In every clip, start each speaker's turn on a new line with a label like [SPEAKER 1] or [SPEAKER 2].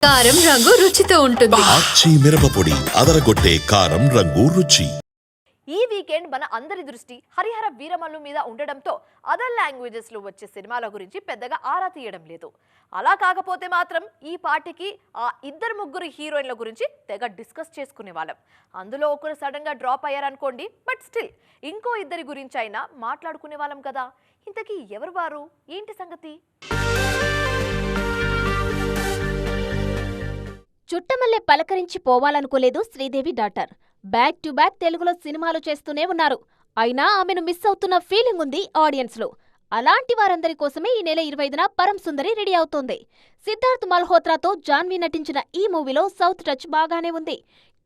[SPEAKER 1] కారం రంగు రుచితో ఉంటుంది.
[SPEAKER 2] ఆచి మిరపపొడి అదరగొట్టే కారం రంగు రుచి.
[SPEAKER 3] ఈ వీకెండ్ మన అందరి దృష్టి హరిహర వీరమల్లు మీద ఉండడంతో అదర్ లాంగ్వేజెస్ లో వచ్చే సినిమాల గురించి పెద్దగా ఆరా తీయడం లేదు. అలా కాకపోతే మాత్రం ఈ పార్టీకి ఆ ఇద్దరు ముగ్గురు హీరోయిన్ల గురించి తెగ డిస్కస్ చేసుకునే వాళ్ళం. అందులో ఒకరు సడన్ గా డ్రాప్ అయ్యారనుకోండి, బట్ స్టిల్ ఇంకో ఇద్దరి గురించి అయినా మాట్లాడుకునే వాళ్ళం కదా. ఇంతకీ ఎవరు వారు, ఏంటి సంగతి?
[SPEAKER 4] చుట్టమల్లె పలకరించి పోవాలనుకోలేదు Sridevi daughter. Back to back తెలుగులో సినిమాలు చేస్తూనే ఉన్నారు. అయినా ఆమెను మిస్ అవుతున్న ఫీలింగ్ ఉంది ఆడియన్స్లో. అలాంటి వారందరి కోసమే ఈ నెల 25న పరం సుందరి రెడీ అవుతోంది. సిద్ధార్థ్ మల్హోత్రాతో జాన్వీ నటించిన ఈ మూవీలో సౌత్ టచ్ బాగానే ఉంది.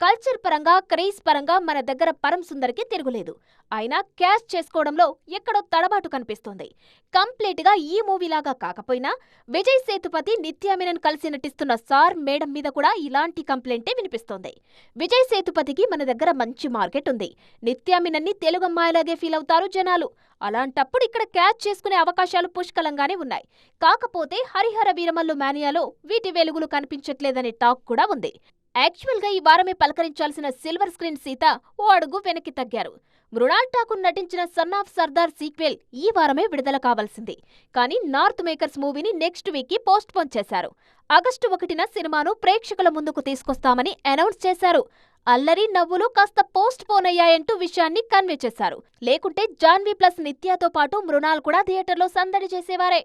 [SPEAKER 4] కల్చర్ పరంగా, క్రేజ్ పరంగా మన దగ్గర పరం సుందరికి తిరుగులేదు. అయినా క్యాష్ చేసుకోవడంలో ఎక్కడో తడబాటు కనిపిస్తోంది. కంప్లీట్ గా ఈ మూవీలాగా కాకపోయినా విజయ్ సేతుపతి, నిత్యా మీనన్ కలిసి నటిస్తున్న సార్ మేడం మీద కూడా ఇలాంటి కంప్లైంటే వినిపిస్తోంది. విజయ్ సేతుపతికి మన దగ్గర మంచి మార్కెట్ ఉంది. నిత్యా మీనన్ ని తెలుగు అమ్మాయిలాగే ఫీల్ అవుతారు జనాలు. అలాంటప్పుడు ఇక్కడ క్యాచ్ చేసుకునే అవకాశాలు పుష్కలంగానే ఉన్నాయి. కాకపోతే హరిహర వీరమల్లు మేనియాలో వీటి వెలుగులు కనిపించట్లేదనే టాక్ కూడా ఉంది. యాక్చువల్ గా ఈ వారమే పలకరించాల్సిన సిల్వర్ స్క్రీన్ సీత ఓ అడుగు వెనక్కి తగ్గారు. మృణాల్ ఠాకూర్ నటించిన సన్ ఆఫ్ సర్దార్ సీక్వెల్ ఈ వారమే విడుదల కావాల్సింది. కానీ నార్త్ మేకర్స్ మూవీని నెక్స్ట్ వీక్ కి పోస్ట్ పోన్ చేశారు. ఆగస్టు 1న సినిమాను ప్రేక్షకుల ముందుకు తీసుకొస్తామని అనౌన్స్ చేశారు. అల్లరి నవ్వులు కాస్త పోస్ట్ పోన్ అయ్యాయంటూ విషయాన్ని కన్వే చేశారు. లేకుంటే జాన్వీ ప్లస్ నిత్యాతో పాటు మృణాల్ కూడా థియేటర్లో సందడి చేసేవారే.